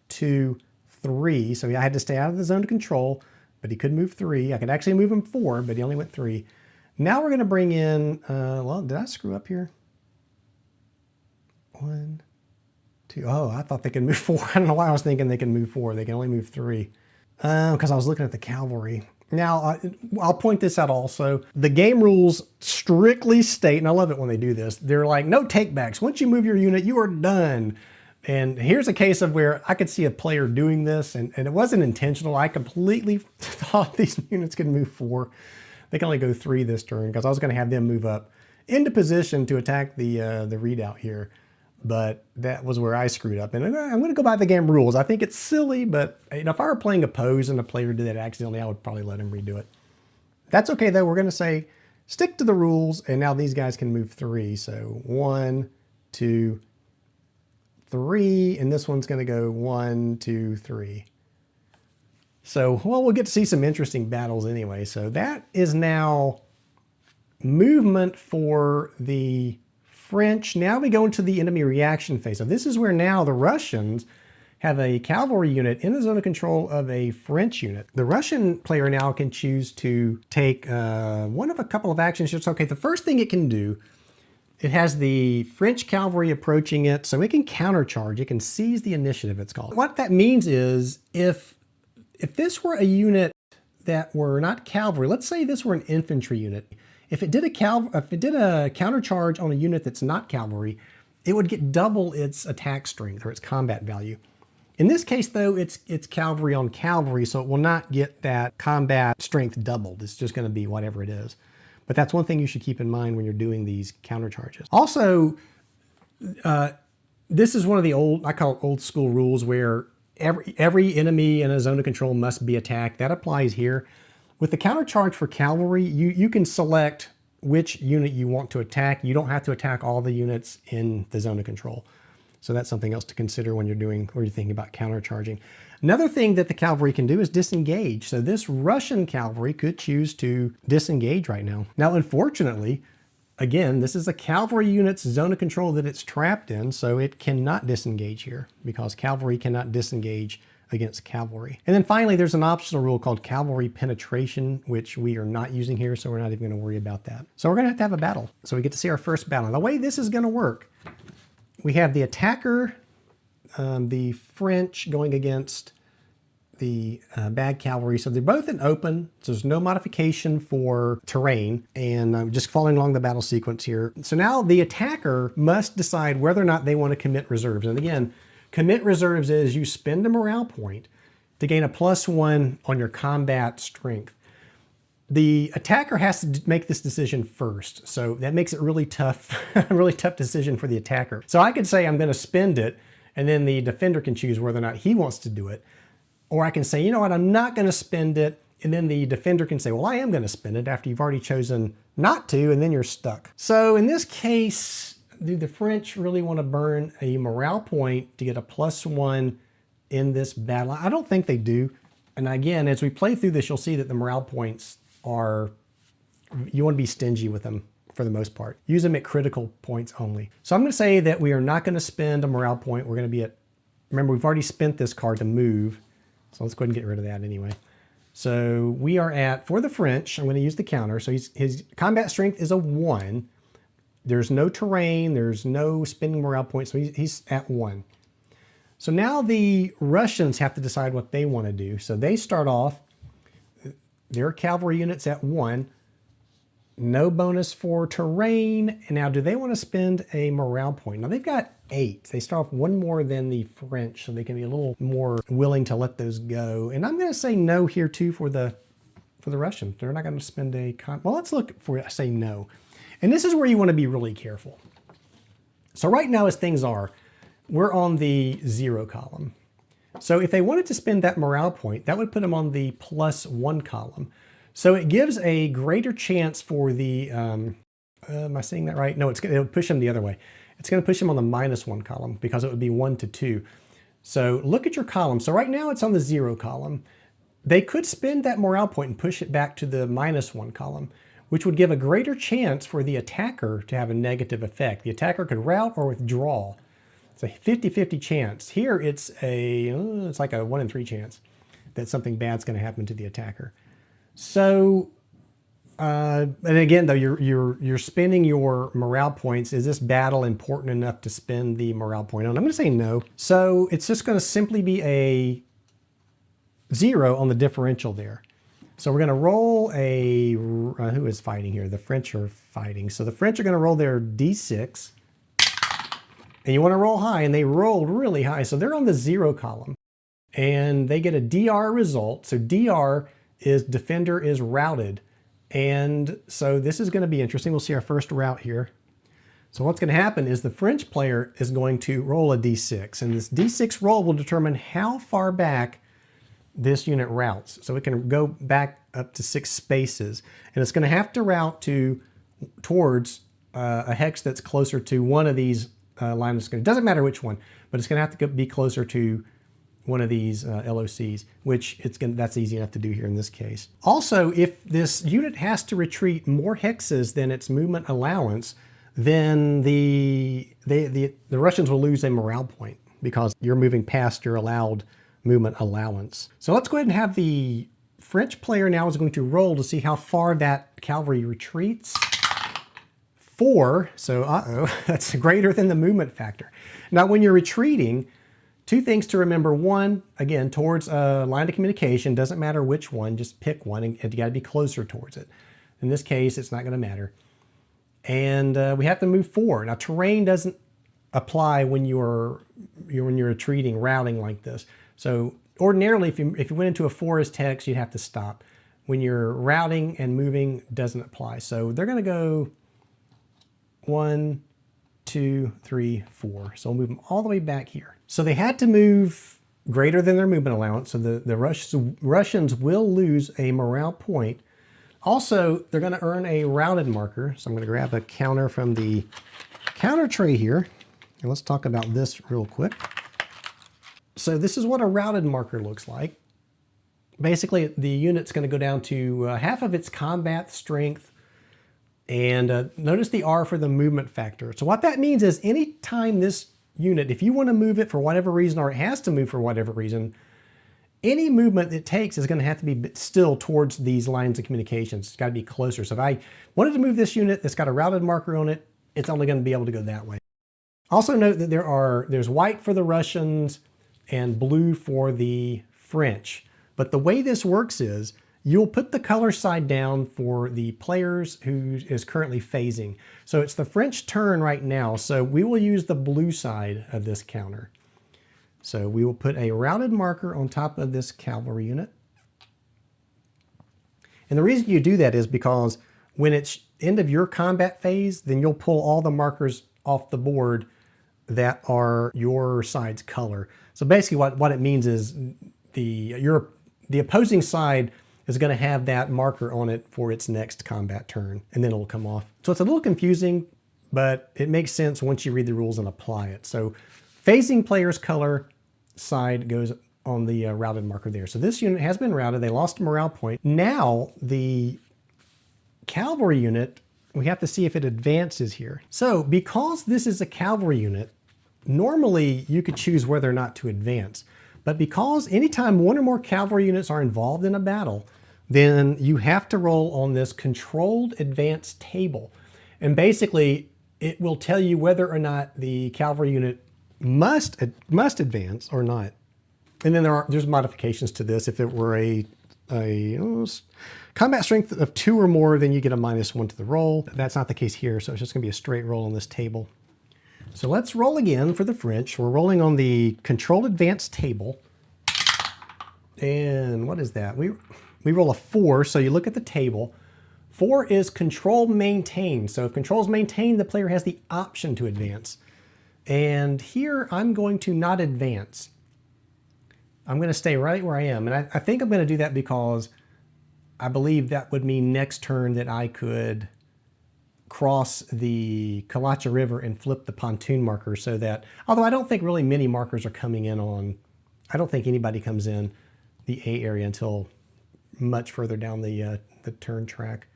2, 3. So I had to stay out of the zone of control, but he could move 3. I could actually move him 4, but he only went 3. Now we're going to bring in, well, did I screw up here? 1, 2. Oh, I thought they could move 4. I don't know why I was thinking they can move 4. They can only move 3. Because I was looking at the cavalry. Now, I'll point this out also. The game rules strictly state, and I love it when they do this, they're like, no takebacks. Once you move your unit, you are done. And here's a case of where I could see a player doing this, and it wasn't intentional. I completely thought these units could move 4. They can only go 3 this turn because I was going to have them move up into position to attack the readout here. But that was where I screwed up. And I'm going to go by the game rules. I think it's silly, but you know, if I were playing opposed and a player did that accidentally, I would probably let him redo it. That's okay, though. We're going to say stick to the rules, and now these guys can move 3. So 1, 2, 3, and this one's going to go 1, 2, 3. So, well, we'll get to see some interesting battles anyway. So that is now movement for the French. Now we go into the enemy reaction phase. So this is where now the Russians have a cavalry unit in the zone of control of a French unit. The Russian player now can choose to take one of a couple of actions. Okay, the first thing it can do, it has the French cavalry approaching it, so it can countercharge. It can seize the initiative, it's called. What that means is if this were a unit that were not cavalry, let's say this were an infantry unit, if it did a countercharge on a unit that's not cavalry, it would get double its attack strength or its combat value. In this case, though, it's cavalry on cavalry, so it will not get that combat strength doubled. It's just going to be whatever it is. But that's one thing you should keep in mind when you're doing these countercharges. Also, this is one of the I call it old school rules, where every enemy in a zone of control must be attacked. That applies here. With the countercharge for cavalry, you can select which unit you want to attack. You don't have to attack all the units in the zone of control. So that's something else to consider when you're thinking about countercharging. Another thing that the cavalry can do is disengage. So this Russian cavalry could choose to disengage right now. Now, unfortunately, again, this is a cavalry unit's zone of control that it's trapped in, so it cannot disengage here because cavalry cannot disengage against cavalry. And then finally, there's an optional rule called cavalry penetration, which we are not using here, so we're not even going to worry about that. So we're going to have a battle. So we get to see our first battle. The way this is going to work, we have the attacker, the French going against the bad cavalry. So they're both in open, so there's no modification for terrain, and I'm just following along the battle sequence here. So now the attacker must decide whether or not they want to commit reserves. And again, commit reserves is you spend a morale point to gain a +1 on your combat strength. The attacker has to make this decision first, so that makes it really tough, a really tough decision for the attacker. So I could say I'm going to spend it, and then the defender can choose whether or not he wants to do it. Or I can say, you know what, I'm not going to spend it, and then the defender can say, well, I am going to spend it after you've already chosen not to, and then you're stuck. So in this case, do the French really want to burn a morale point to get a +1 in this battle? I don't think they do. And again, as we play through this, you'll see that the morale points you want to be stingy with them for the most part. Use them at critical points only. So I'm going to say that we are not going to spend a morale point. We're going to be at, remember, we've already spent this card to move. So let's go ahead and get rid of that anyway. So we are at, for the French, I'm going to use the counter. So his combat strength is a 1. There's no terrain, there's no spending morale points, so he's at 1. So now the Russians have to decide what they want to do. So they start off, their cavalry units at 1, no bonus for terrain. And now do they want to spend a morale point? Now they've got 8. They start off 1 more than the French, so they can be a little more willing to let those go. And I'm going to say no here too for the Russians. They're not going to spend well, let's look for say no. And this is where you want to be really careful. So right now, as things are, we're on the 0 column. So if they wanted to spend that morale point, that would put them on the +1 column. So it gives a greater chance for the, am I saying that right? No, it'll push them the other way. It's going to push them on the -1 column because it would be 1 to 2. So look at your column. So right now it's on the 0 column. They could spend that morale point and push it back to the -1 column, which would give a greater chance for the attacker to have a negative effect. The attacker could rout or withdraw. It's a 50-50 chance. Here it's like a 1 in 3 chance that something bad's going to happen to the attacker. So, and again, though, you're spending your morale points. Is this battle important enough to spend the morale point on? I'm going to say no. So it's just going to simply be a 0 on the differential there. So we're going to roll a, who is fighting here? The French are fighting. So the French are going to roll their D6. And you want to roll high, and they rolled really high. So they're on the 0 column. And they get a DR result. So DR is defender is routed. And so this is going to be interesting. We'll see our first rout here. So what's going to happen is the French player is going to roll a D6. And this D6 roll will determine how far back this unit routes. So it can go back up to 6 spaces. And it's going to have to route towards a hex that's closer to one of these lines. It doesn't matter which one, but it's going to have to be closer to one of these LOCs, which that's easy enough to do here in this case. Also, if this unit has to retreat more hexes than its movement allowance, then the Russians will lose a morale point. because you're moving past your allowed movement allowance. So let's go ahead and have the French player now is going to roll to see how far that cavalry retreats. 4, so that's greater than the movement factor. Now when you're retreating, two things to remember. One, again, towards a line of communication, doesn't matter which one, just pick one and you gotta be closer towards it. In this case, it's not gonna matter. And we have to move 4. Now terrain doesn't apply when you're retreating, routing like this. So ordinarily, if you went into a forest hex, you'd have to stop. When you're routing and moving, doesn't apply. So they're gonna go 1, 2, 3, 4. So we'll move them all the way back here. So they had to move greater than their movement allowance. So the Russians will lose a morale point. Also, they're going to earn a routed marker. So I'm going to grab a counter from the counter tray here. And let's talk about this real quick. So this is what a routed marker looks like. Basically, the unit's going to go down to half of its combat strength. And notice the R for the movement factor. So what that means is anytime this unit, if you want to move it for whatever reason, or it has to move for whatever reason, any movement it takes is going to have to be still towards these lines of communications. It's got to be closer. So if I wanted to move this unit that's got a routed marker on it, it's only going to be able to go that way. Also note that there's white for the Russians and blue for the French. But the way this works is you'll put the color side down for the players who is currently phasing. So it's the French turn right now. So we will use the blue side of this counter. So we will put a routed marker on top of this cavalry unit. And the reason you do that is because when it's end of your combat phase, then you'll pull all the markers off the board that are your side's color. So basically what it means is the opposing side is going to have that marker on it for its next combat turn, and then it'll come off. So it's a little confusing, but it makes sense once you read the rules and apply it. So phasing player's color side goes on the routed marker there. So this unit has been routed. They lost a morale point. Now the cavalry unit, we have to see if it advances here. So because this is a cavalry unit, normally you could choose whether or not to advance. But because anytime one or more cavalry units are involved in a battle, then you have to roll on this controlled advance table. And basically, it will tell you whether or not the cavalry unit must advance or not. And then there's modifications to this. If it were a combat strength of 2 or more, then you get a -1 to the roll. That's not the case here, so it's just going to be a straight roll on this table. So let's roll again for the French. We're rolling on the controlled advance table. And what is that? We roll a 4, so you look at the table. 4 is control maintained. So if control is maintained, the player has the option to advance. And here I'm going to not advance. I'm going to stay right where I am. And I think I'm going to do that because I believe that would mean next turn that I could cross the Kalacha River and flip the pontoon marker so that, although I don't think really many markers are coming in on, I don't think anybody comes in the A area until much further down the turn track.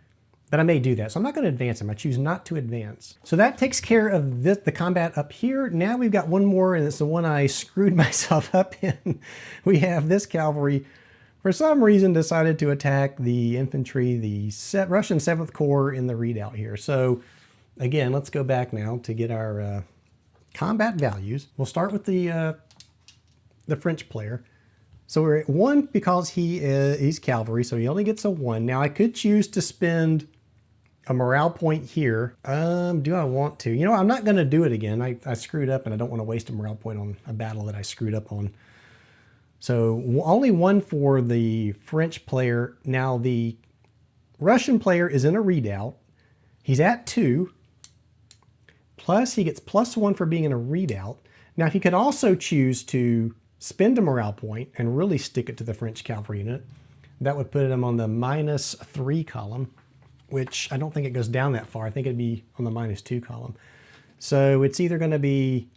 But I may do that. So I'm not going to advance them. I choose not to advance. So that takes care of the combat up here. Now we've got one more, and it's the one I screwed myself up in. We have this cavalry, for some reason, decided to attack the infantry, the Russian 7th Corps in the readout here. So again, let's go back now to get our combat values. We'll start with the French player. So we're at 1 because he's cavalry, so he only gets a 1. Now I could choose to spend a morale point here. Do I want to? You know, I'm not going to do it again. I screwed up and I don't want to waste a morale point on a battle that I screwed up on. So only 1 for the French player. Now the Russian player is in a redoubt. He's at 2. Plus he gets +1 for being in a redoubt. Now he could also choose to spend a morale point and really stick it to the French cavalry unit. That would put him on the -3 column, which I don't think it goes down that far. I think it'd be on the -2 column. So it's either going to be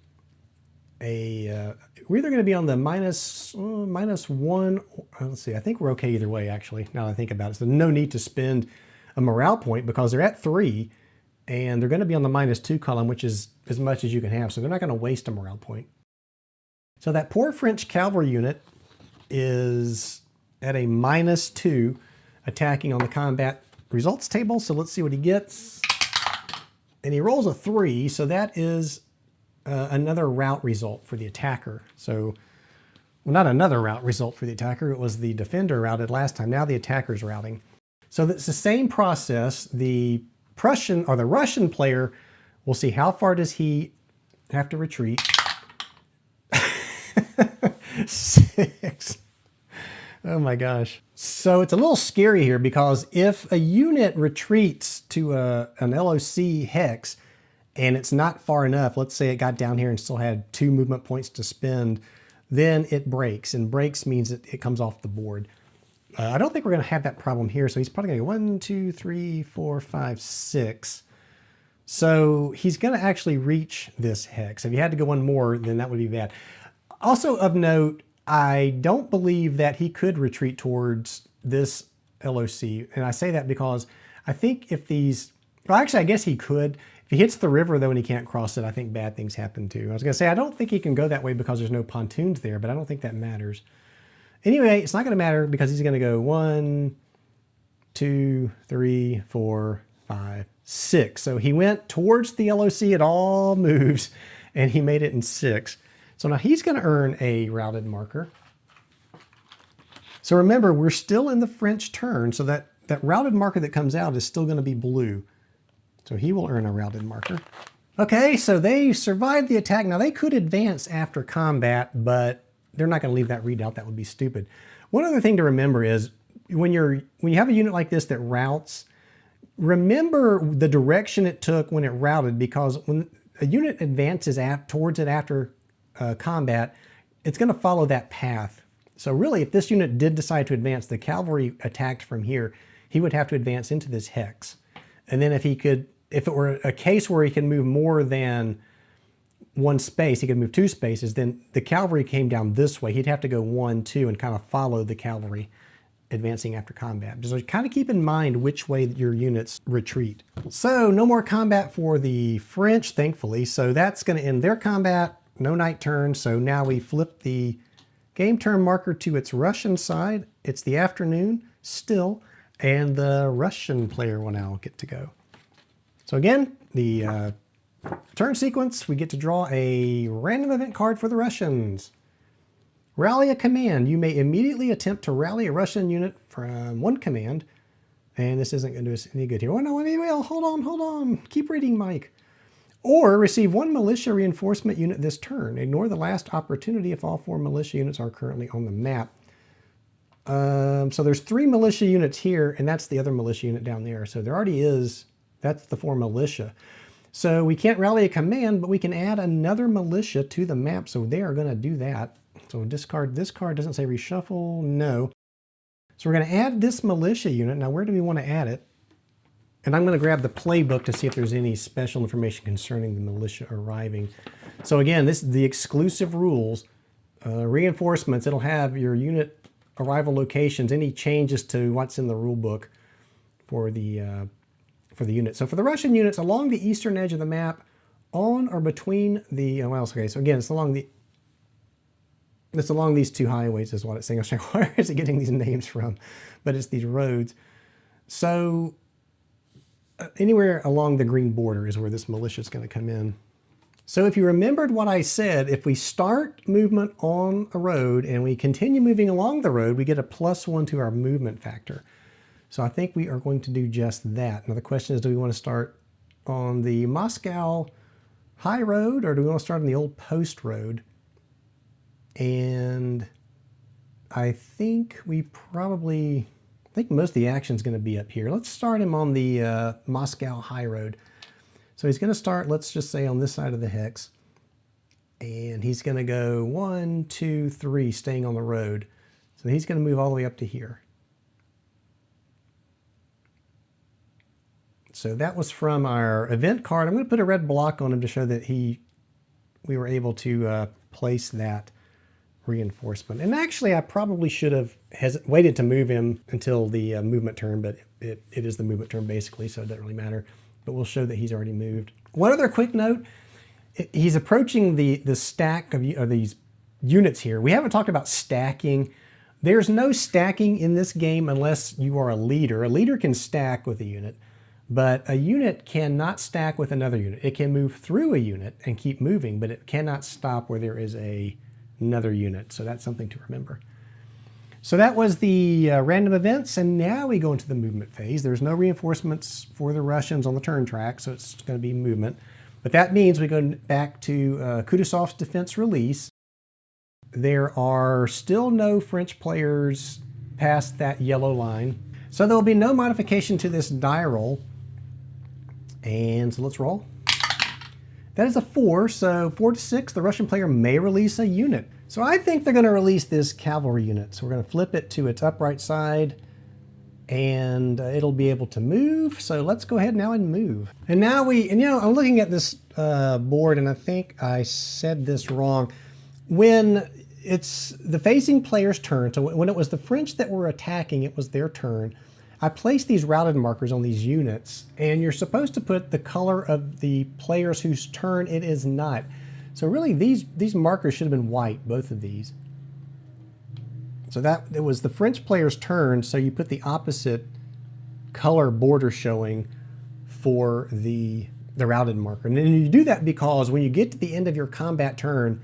we're either going to be on the -1. Let's see. I think we're okay either way, actually, now that I think about it. So no need to spend a morale point because they're at 3 and they're going to be on the -2 column, which is as much as you can have. So they're not going to waste a morale point. So that poor French cavalry unit is at a -2 attacking on the combat results table. So let's see what he gets. And he rolls a 3, so that is another rout result for the attacker. So, well, not another rout result for the attacker. It was the defender routed last time. Now the attacker's routing. So it's the same process. The Prussian or the Russian player will see how far does he have to retreat. 6. Oh my gosh. So it's a little scary here because if a unit retreats to an LOC hex and it's not far enough, let's say it got down here and still had 2 movement points to spend, then it breaks, and breaks means it comes off the board. I don't think we're going to have that problem here, so he's probably going to go 1, 2, 3, 4, 5, 6. So he's going to actually reach this hex. If he had to go one more, then that would be bad. Also of note, I don't believe that he could retreat towards this LOC. And I say that because I think if these, well, actually, I guess he could. If he hits the river, though, and he can't cross it, I think bad things happen too. I was going to say, I don't think he can go that way because there's no pontoons there, but I don't think that matters. Anyway, it's not going to matter because he's going to go 1, 2, 3, 4, 5, 6. So he went towards the LOC. It all moves, and he made it in 6. So now he's going to earn a routed marker. So remember, we're still in the French turn, so that routed marker that comes out is still going to be blue. So he will earn a routed marker. Okay, so they survived the attack. Now they could advance after combat, but they're not going to leave that readout. That would be stupid. One other thing to remember is when you have a unit like this that routes, remember the direction it took when it routed, because when a unit advances towards it after combat, it's going to follow that path. So really, if this unit did decide to advance, the cavalry attacked from here, he would have to advance into this hex. And then if it were a case where he can move more than 1 space, he could move 2 spaces, then the cavalry came down this way. He'd have to go 1, 2 and kind of follow the cavalry advancing after combat. So kind of keep in mind which way your units retreat. So no more combat for the French, thankfully. So that's going to end their combat. No night turn, so now we flip the game turn marker to its Russian side. It's the afternoon still, and the Russian player will now get to go. So again, the turn sequence, we get to draw a random event card for the Russians. Rally a command. You may immediately attempt to rally a Russian unit from one command, and this isn't going to do us any good here. Oh no, maybe will. Hold on. Keep reading, Mike. Or receive 1 militia reinforcement unit this turn. Ignore the last opportunity if all 4 militia units are currently on the map. So there's 3 militia units here, and that's the other militia unit down there. So there already is, that's the 4 militia. So we can't rally a command, but we can add another militia to the map. So they are going to do that. So discard this card. Doesn't say reshuffle. No. So we're going to add this militia unit. Now, where do we want to add it? And I'm going to grab the playbook to see if there's any special information concerning the militia arriving. So again, this is the exclusive rules. Reinforcements, it'll have your unit arrival locations, any changes to what's in the rule book for the unit. So for the Russian units, along the eastern edge of the map, on or between the, okay, so again, it's along these 2 highways is what it's saying. I was saying, where is it getting these names from? But it's these roads. So anywhere along the green border is where this militia is going to come in. So if you remembered what I said, if we start movement on a road and we continue moving along the road, we get a +1 to our movement factor. So I think we are going to do just that. Now the question is, do we want to start on the Moscow High Road or do we want to start on the old Post Road? And I think I think most of the action is going to be up here. Let's start him on the Moscow High Road. So he's going to start, let's just say, on this side of the hex. And he's going to go 1, 2, 3, staying on the road. So he's going to move all the way up to here. So that was from our event card. I'm going to put a red block on him to show that we were able to place that reinforcement. And actually, I probably should have waited to move him until the movement turn, but it is the movement turn basically, so it doesn't really matter. But we'll show that he's already moved. One other quick note, he's approaching the stack of these units here. We haven't talked about stacking. There's no stacking in this game unless you are a leader. A leader can stack with a unit, but a unit cannot stack with another unit. It can move through a unit and keep moving, but it cannot stop where there is another unit. So that's something to remember. So that was the random events, and now we go into the movement phase. There's no reinforcements for the Russians on the turn track, so it's going to be movement. But that means we go back to Kutuzov's defense release. There are still no French players past that yellow line. So there will be no modification to this die roll. And so let's roll. That is a 4, so 4 to 6, the Russian player may release a unit. So I think they're going to release this cavalry unit. So we're going to flip it to its upright side, and it'll be able to move. So let's go ahead now and move. And now I'm looking at this board, and I think I said this wrong. When it's the facing player's turn, so when it was the French that were attacking, it was their turn. I placed these routed markers on these units, and you're supposed to put the color of the players whose turn it is not. So really, these markers should have been white, both of these. So that it was the French player's turn, so you put the opposite color border showing for the routed marker. And then you do that because when you get to the end of your combat turn,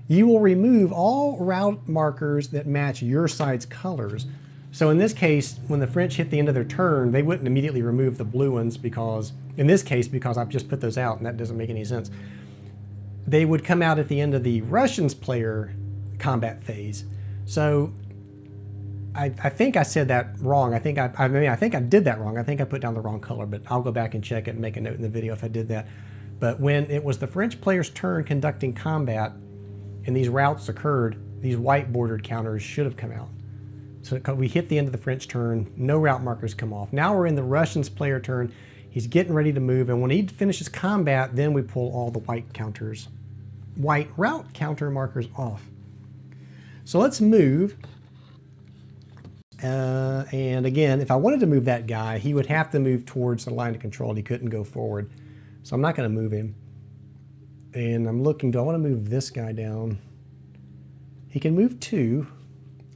you will remove all route markers that match your side's colors. So in this case, when the French hit the end of their turn, they wouldn't immediately remove the blue ones because, in this case, because I've just put those out and that doesn't make any sense. They would come out at the end of the Russians player combat phase. So I think I said that wrong. I think I did that wrong. I think I put down the wrong color, but I'll go back and check it and make a note in the video if I did that. But when it was the French player's turn conducting combat and these routes occurred, these white bordered counters should have come out. So we hit the end of the French turn, no route markers come off. Now we're in the Russians player turn. He's getting ready to move, and when he finishes combat, then we pull all the white route counter markers off. So let's move. And again, if I wanted to move that guy, he would have to move towards the line of control, and he couldn't go forward. So I'm not going to move him. And I'm looking, do I want to move this guy down? He can move 2.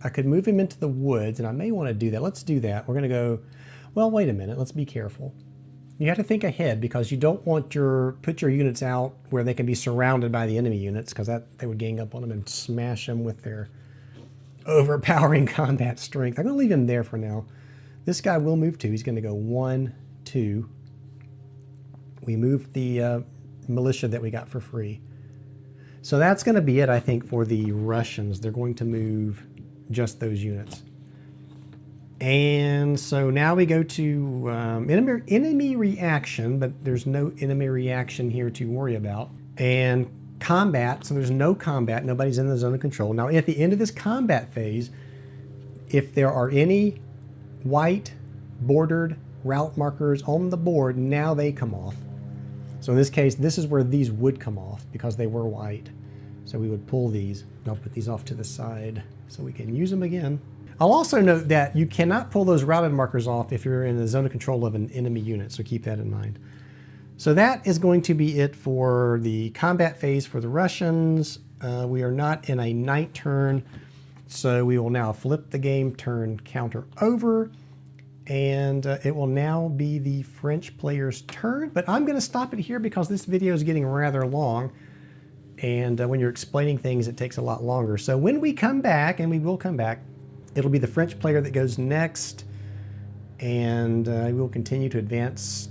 I could move him into the woods, and I may want to do that. Let's do that. We're going to go, well, wait a minute. Let's be careful. You have to think ahead because you don't want put your units out where they can be surrounded by the enemy units because they would gang up on them and smash them with their overpowering combat strength. I'm going to leave him there for now. This guy will move 2. He's going to go 1, 2. We moved the militia that we got for free. So that's going to be it, I think, for the Russians. They're going to move just those units. And so now we go to enemy reaction, but there's no enemy reaction here to worry about. And combat, so there's no combat, nobody's in the zone of control. Now at the end of this combat phase, if there are any white bordered route markers on the board, now they come off. So in this case, this is where these would come off because they were white. So we would pull these. I'll put these off to the side so we can use them again. I'll also note that you cannot pull those routed markers off if you're in the zone of control of an enemy unit, so keep that in mind. So that is going to be it for the combat phase for the Russians. We are not in a night turn, so we will now flip the game turn counter over, and it will now be the French player's turn. But I'm going to stop it here because this video is getting rather long, and when you're explaining things, it takes a lot longer. So when we come back, and we will come back, it'll be the French player that goes next, and we'll continue to advance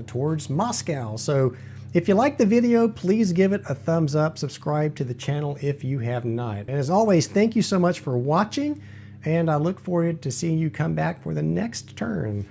towards Moscow. So if you like the video, please give it a thumbs up, subscribe to the channel if you have not. And as always, thank you so much for watching, and I look forward to seeing you come back for the next turn.